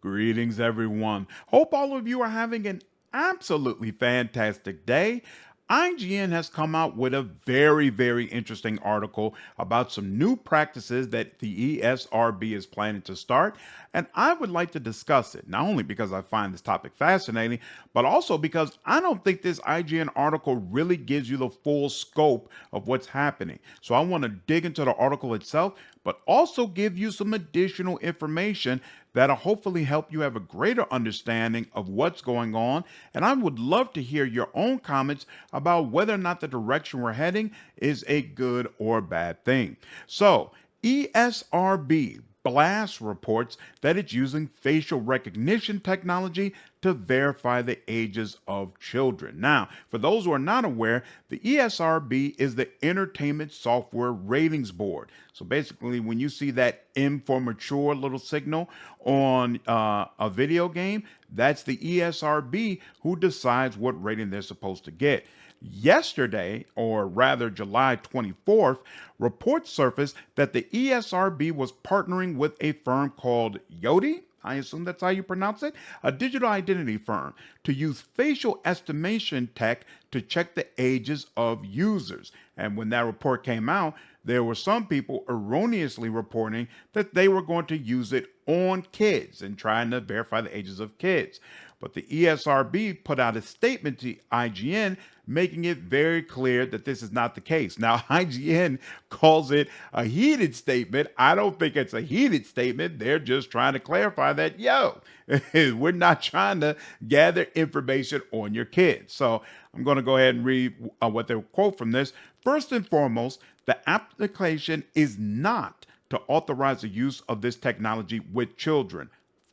Greetings, everyone. Hope all of you are having an absolutely fantastic day. IGN has come out with a very interesting article about some new practices that the ESRB is planning to start. And I would like to discuss it, not only because I find this topic fascinating, but also because I don't think this IGN article really gives you the full scope of what's happening. So I want to dig into the article itself, but also give you some additional information that'll hopefully help you have a greater understanding of what's going on. And I would love to hear your own comments about whether or not the direction we're heading is a good or bad thing. So, ESRB Blast reports that it's using facial recognition technology to verify the ages of children. Now, for those who are not aware, the ESRB is the Entertainment Software Ratings Board. So basically, when you see that M for mature little signal on a video game, that's the ESRB who decides what rating they're supposed to get. Yesterday, or rather July 24th, reports surfaced that the ESRB was partnering with a firm called Yoti, I assume that's how you pronounce it, a digital identity firm, to use facial estimation tech to check the ages of users. And when that report came out, there were some people erroneously reporting that they were going to use it on kids and trying to verify the ages of kids. But the ESRB put out a statement to IGN making it very clear that this is not the case. Now, IGN calls it a heated statement. I don't think it's a heated statement. They're just trying to clarify that, we're not trying to gather information on your kids. So I'm going to go ahead and read what they quote from this. First and foremost, the application is not to authorize the use of this technology with children.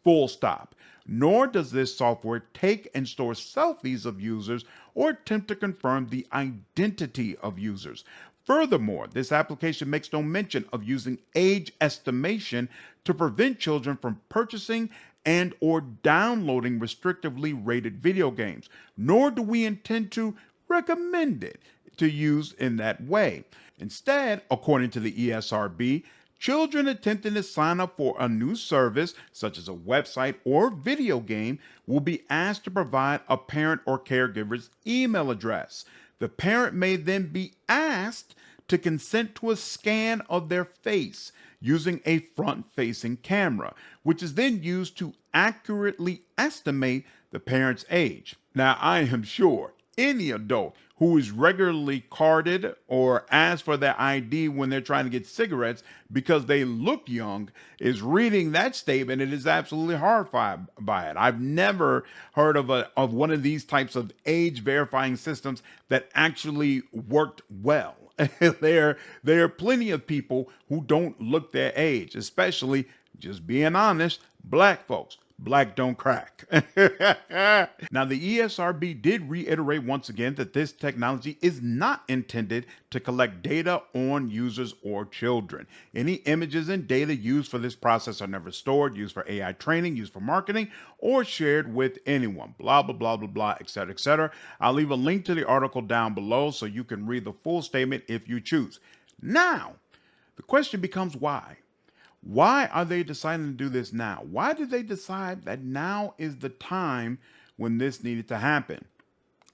Full stop. Nor does this software take and store selfies of users or attempt to confirm the identity of users. Furthermore, this application makes no mention of using age estimation to prevent children from purchasing and or downloading restrictively rated video games, nor do we intend to recommend it to use in that way. Instead, according to the ESRB, children attempting to sign up for a new service, such as a website or video game, will be asked to provide a parent or caregiver's email address. The parent may then be asked to consent to a scan of their face using a front-facing camera, which is then used to accurately estimate the parent's age. Now, I am sure any adult who is regularly carded or asked for their ID when they're trying to get cigarettes because they look young is reading that statement and is absolutely horrified by it. I've never heard of one of these types of age verifying systems that actually worked well. There are plenty of people who don't look their age, especially, just being honest, black folks. Black don't crack. Now, the ESRB did reiterate once again that this technology is not intended to collect data on users or children. Any images and data used for this process are never stored, used for AI training, used for marketing, or shared with anyone. Blah, blah, blah, blah, blah, et cetera, et cetera. I'll leave a link to the article down below so you can read the full statement if you choose. Now, the question becomes why? Why are they deciding to do this now? Why did they decide that now is the time when this needed to happen?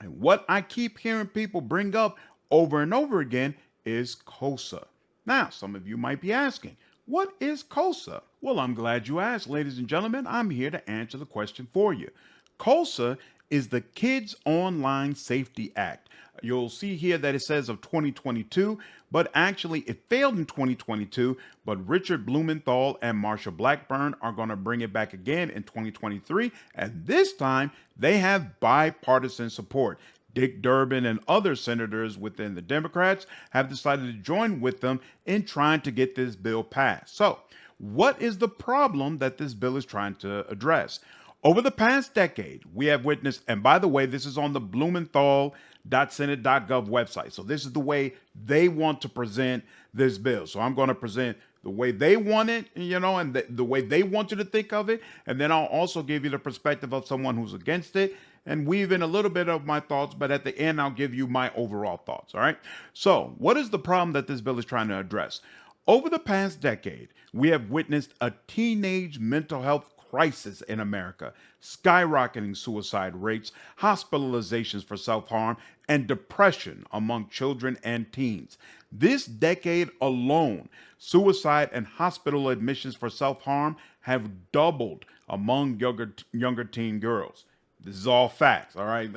And what I keep hearing people bring up over and over again is KOSA. Now, some of you might be asking, what is KOSA? Well, I'm glad you asked, ladies and gentlemen. I'm here to answer the question for you. KOSA is the Kids Online Safety Act. You'll see here that it says of 2022, but actually it failed in 2022, but Richard Blumenthal and Marsha Blackburn are going to bring it back again in 2023, and this time they have bipartisan support. Dick Durbin and other senators within the Democrats have decided to join with them in trying to get this bill passed. So, what is the problem that this bill is trying to address? Over the past decade, we have witnessed, and by the way, this is on the Blumenthal.senate.gov website. So this is the way they want to present this bill. So I'm going to present the way they want it, and the way they want you to think of it. And then I'll also give you the perspective of someone who's against it and weave in a little bit of my thoughts. But at the end, I'll give you my overall thoughts. All right. So what is the problem that this bill is trying to address? Over the past decade, we have witnessed a teenage mental health crisis in America, skyrocketing suicide rates, hospitalizations for self-harm, and depression among children and teens. This decade alone, suicide and hospital admissions for self-harm have doubled among younger teen girls. This is all facts, all right?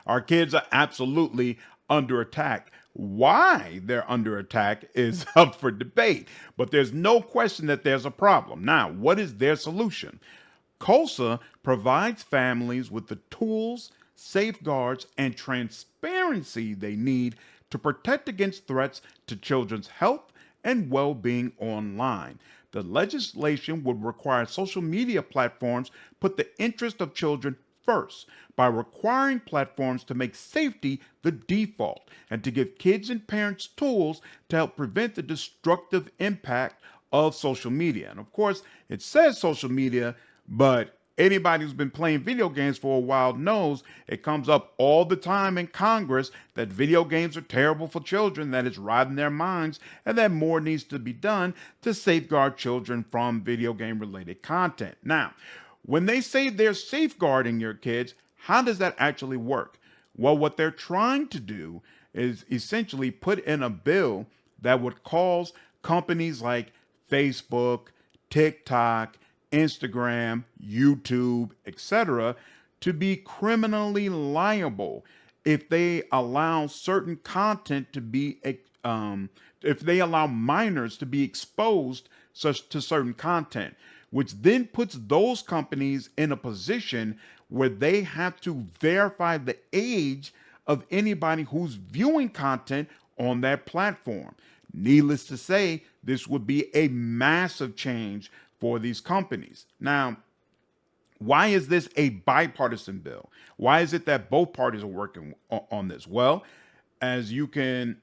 Our kids are absolutely under attack. Why they're under attack is up for debate, but there's no question that there's a problem. Now, what is their solution? KOSA provides families with the tools, safeguards, and transparency they need to protect against threats to children's health and well-being online. The legislation would require social media platforms put the interest of children first by requiring platforms to make safety the default and to give kids and parents tools to help prevent the destructive impact of social media. And of course, it says social media, but anybody who's been playing video games for a while knows it comes up all the time in Congress that video games are terrible for children, that it's riding their minds, and that more needs to be done to safeguard children from video game related content. Now, when they say they're safeguarding your kids, how does that actually work? Well, what they're trying to do is essentially put in a bill that would cause companies like Facebook, TikTok, Instagram, YouTube, etc., to be criminally liable if they allow certain content to be, if they allow minors to be exposed to certain content, which then puts those companies in a position where they have to verify the age of anybody who's viewing content on that platform. Needless to say, this would be a massive change for these companies. Now, why is this a bipartisan bill? Why is it that both parties are working on this? Well, as you can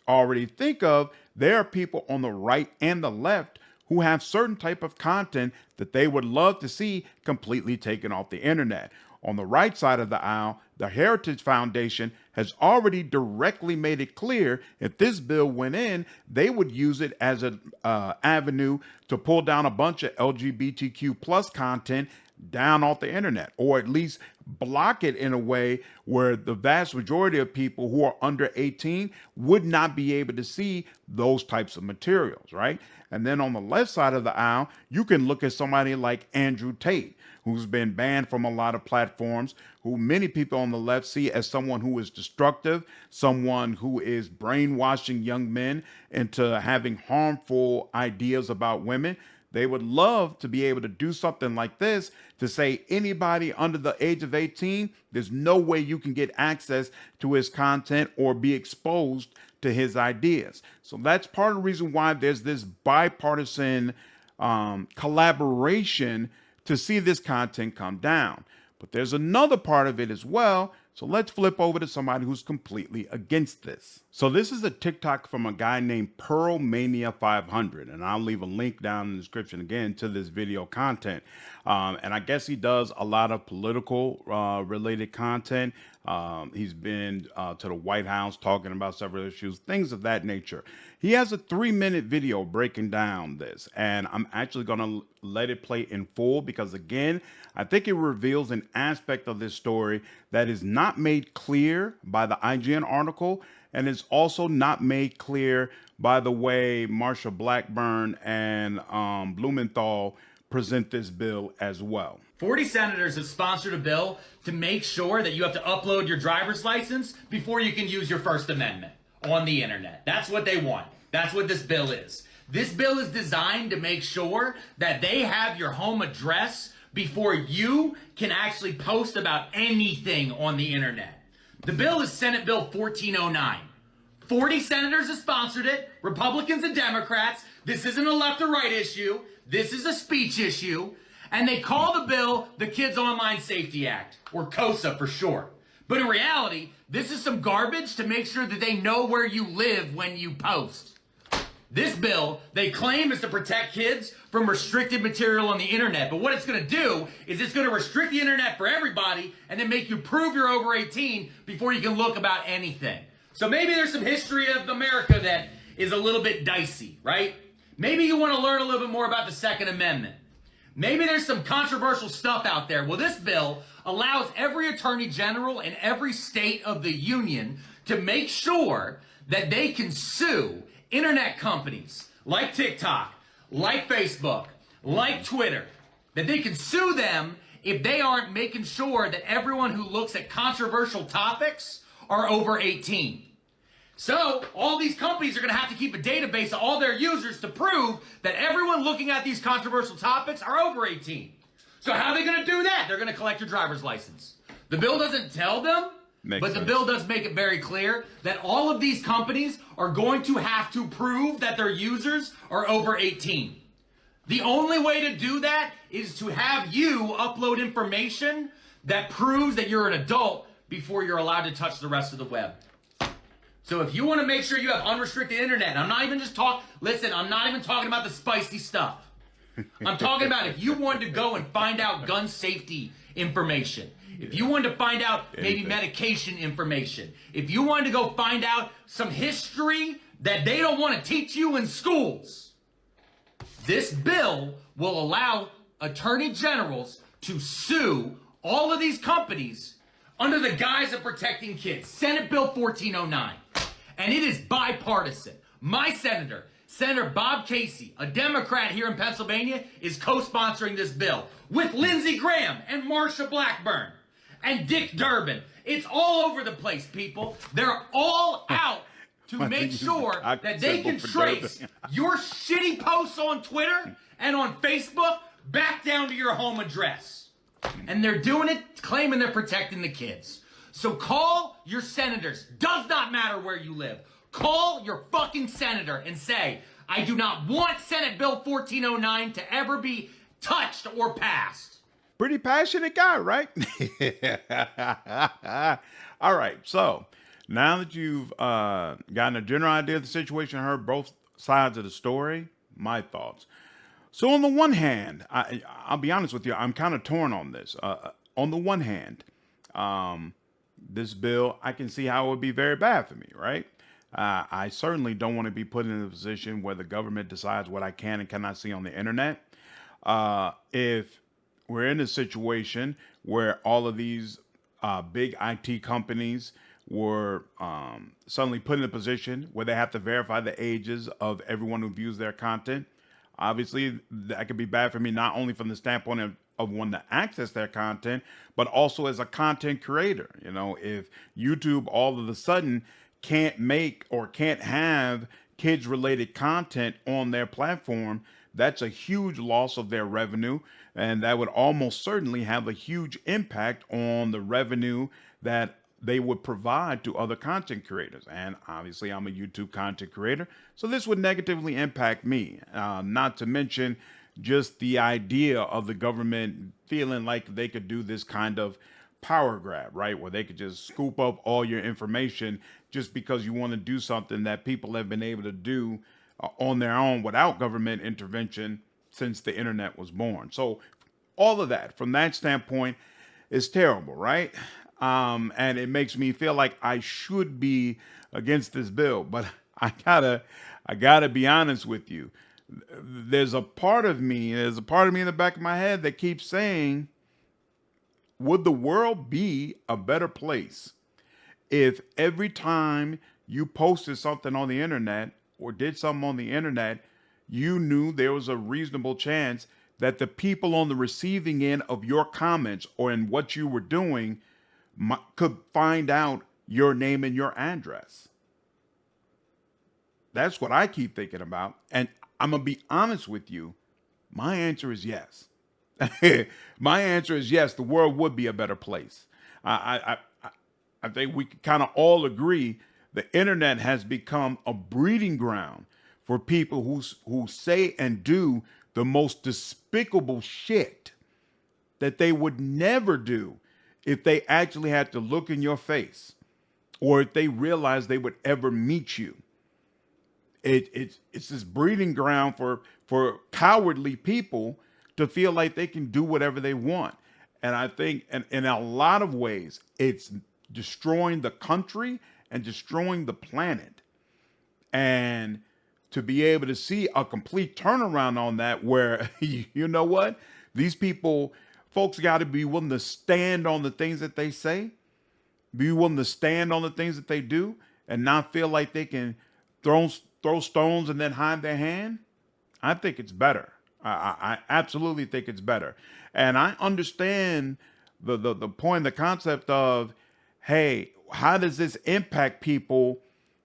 already think of, there are people on the right and the left who have certain type of content that they would love to see completely taken off the internet. On the right side of the aisle, the Heritage Foundation has already directly made it clear if this bill went in, they would use it as an avenue to pull down a bunch of LGBTQ plus content down off the internet, or at least block it in a way where the vast majority of people who are under 18 would not be able to see those types of materials, right? And then on the left side of the aisle, you can look at somebody like Andrew Tate, who's been banned from a lot of platforms, who many people on the left see as someone who is destructive, someone who is brainwashing young men into having harmful ideas about women. They would love to be able to do something like this to say anybody under the age of 18, there's no way you can get access to his content or be exposed to his ideas. So that's part of the reason why there's this bipartisan collaboration to see this content come down. But there's another part of it as well. So let's flip over to somebody who's completely against this. So this is a TikTok from a guy named Pearl Mania 500, and I'll leave a link down in the description again to this video content. And I guess he does a lot of political related content. He's been to the White House talking about several issues, things of that nature. He has a 3-minute video breaking down this, and I'm actually going to let it play in full because, again, I think it reveals an aspect of this story that is not made clear by the IGN article, and is also not made clear by the way Marsha Blackburn and Blumenthal present this bill as well. 40 senators have sponsored a bill to make sure that you have to upload your driver's license before you can use your First Amendment on the internet. That's what they want. That's what this bill is. This bill is designed to make sure that they have your home address before you can actually post about anything on the internet. The bill is Senate Bill 1409. 40 senators have sponsored it, Republicans and Democrats. This isn't a left or right issue. This is a speech issue. And they call the bill the Kids Online Safety Act, or KOSA for short. But in reality, this is some garbage to make sure that they know where you live when you post. This bill, they claim, is to protect kids from restricted material on the internet. But what it's going to do is it's going to restrict the internet for everybody and then make you prove you're over 18 before you can look about anything. So maybe there's some history of America that is a little bit dicey, right? Maybe you want to learn a little bit more about the Second Amendment. Maybe there's some controversial stuff out there. Well, this bill allows every attorney general in every state of the union to make sure that they can sue internet companies like TikTok, like Facebook, like Twitter, that they can sue them if they aren't making sure that everyone who looks at controversial topics are over 18. So all these companies are going to have to keep a database of all their users to prove that everyone looking at these controversial topics are over 18. So how are they going to do that? They're going to collect your driver's license. The bill doesn't tell them, but the bill does make it very clear that all of these companies are going to have to prove that their users are over 18. The only way to do that is to have you upload information that proves that you're an adult before you're allowed to touch the rest of the web. So if you want to make sure you have unrestricted internet, I'm not even talking about the spicy stuff. I'm talking about if you wanted to go and find out gun safety information, if you wanted to find out maybe medication information, if you wanted to go find out some history that they don't want to teach you in schools, this bill will allow attorney generals to sue all of these companies under the guise of protecting kids. Senate Bill 1409. And it is bipartisan. My senator, Senator Bob Casey, a Democrat here in Pennsylvania, is co-sponsoring this bill with Lindsey Graham and Marsha Blackburn and Dick Durbin. It's all over the place, people. They're all out to make sure that they can trace your shitty posts on Twitter and on Facebook back down to your home address. And they're doing it claiming they're protecting the kids. So call your senators. Does not matter where you live. Call your fucking senator and say, I do not want Senate Bill 1409 to ever be touched or passed. Pretty passionate guy, right? All right. So now that you've gotten a general idea of the situation, heard both sides of the story, my thoughts. So on the one hand, I'll be honest with you, I'm kind of torn on this. On the one hand, this bill, I can see how it would be very bad for me, right? I certainly don't want to be put in a position where the government decides what I can and cannot see on the internet. If we're in a situation where all of these big IT companies were suddenly put in a position where they have to verify the ages of everyone who views their content, obviously that could be bad for me, not only from the standpoint of wanting to access their content, but also as a content creator. You know, if YouTube all of a sudden can't make or can't have kids related content on their platform, that's a huge loss of their revenue. And that would almost certainly have a huge impact on the revenue that they would provide to other content creators. And obviously I'm a YouTube content creator, so this would negatively impact me. Not to mention just the idea of the government feeling like they could do this kind of power grab, right? Where they could just scoop up all your information just because you want to do something that people have been able to do on their own without government intervention since the internet was born. So all of that from that standpoint is terrible, right? And it makes me feel like I should be against this bill, but I gotta be honest with you. There's a part of me in the back of my head that keeps saying, would the world be a better place if every time you posted something on the internet or did something on the internet, you knew there was a reasonable chance that the people on the receiving end of your comments or in what you were doing could find out your name and your address? That's what I keep thinking about. And I'm going to be honest with you. My answer is yes. My answer is yes. The world would be a better place. I think we can kind of all agree the internet has become a breeding ground for people who say and do the most despicable shit that they would never do if they actually had to look in your face or if they realized they would ever meet you. It's this breeding ground for cowardly people to feel like they can do whatever they want. And I think in a lot of ways, it's destroying the country and destroying the planet. And to be able to see a complete turnaround on that where, you know what? These people, folks got to be willing to stand on the things that they say, be willing to stand on the things that they do, and not feel like they can throw stones and then hide their hand. I think it's better. I absolutely think it's better. And I understand the point, the concept of, hey, how does this impact people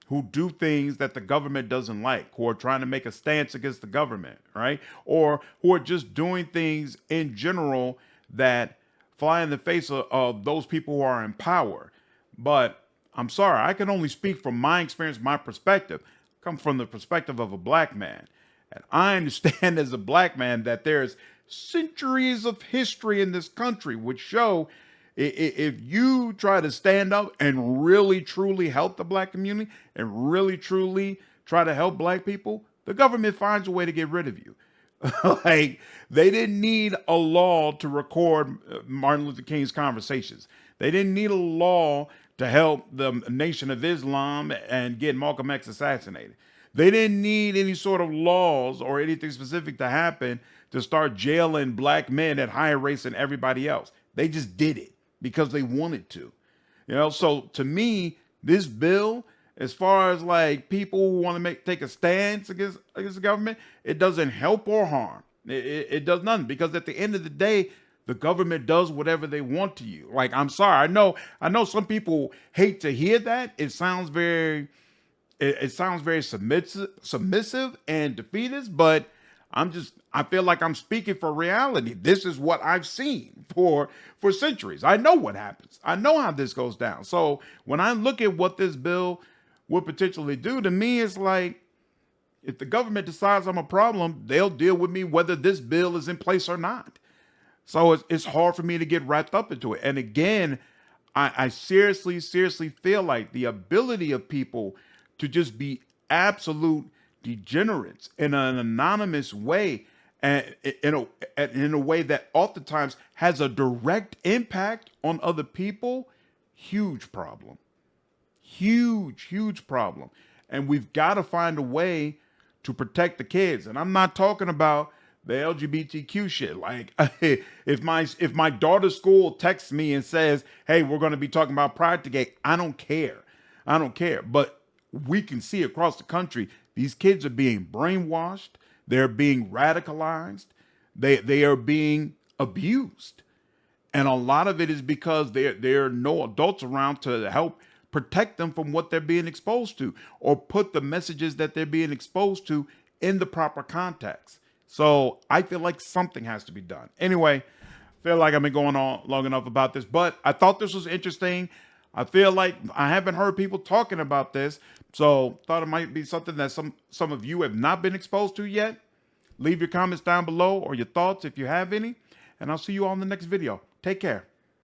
who do things that the government doesn't like, who are trying to make a stance against the government, right? Or who are just doing things in general that fly in the face of those people who are in power. But I'm sorry, I can only speak from my experience, my perspective. I come from the perspective of a black man. And I understand as a black man that there's centuries of history in this country which show if you try to stand up and really truly help the black community and really truly try to help black people, the government finds a way to get rid of you. Like, they didn't need a law to record Martin Luther King's conversations. They didn't need a law to help the Nation of Islam and get Malcolm X assassinated. They didn't need any sort of laws or anything specific to happen to start jailing black men at higher rates than everybody else. They just did it because they wanted to. So to me, this bill, as far as like people who want to take a stance against the government, it doesn't help or harm. It does nothing, because at the end of the day, the government does whatever they want to you. Like, I'm sorry, I know some people hate to hear that. It sounds very submissive and defeatist, but I feel like I'm speaking for reality. This is what I've seen for centuries. I know what happens. I know how this goes down. So when I look at what this bill would potentially do, to me, it's like, if the government decides I'm a problem, they'll deal with me whether this bill is in place or not. So it's hard for me to get wrapped up into it. And again, I seriously feel like the ability of people to just be absolute degenerates in an anonymous way, and in a way that oftentimes has a direct impact on other people, huge problem. Huge problem. And we've got to find a way to protect the kids. And I'm not talking about the LGBTQ shit. Like, if my daughter's school texts me and says, hey, we're going to be talking about Pride, I don't care. But we can see across the country, these kids are being brainwashed. They're being radicalized. They are being abused. And a lot of it is because there are no adults around to help protect them from what they're being exposed to, or put the messages that they're being exposed to in the proper context. So I feel like something has to be done. Anyway, I feel like I've been going on long enough about this, but I thought this was interesting. I feel like I haven't heard people talking about this, so thought it might be something that some of you have not been exposed to yet. Leave your comments down below, or your thoughts if you have any, and I'll see you all in the next video. Take care.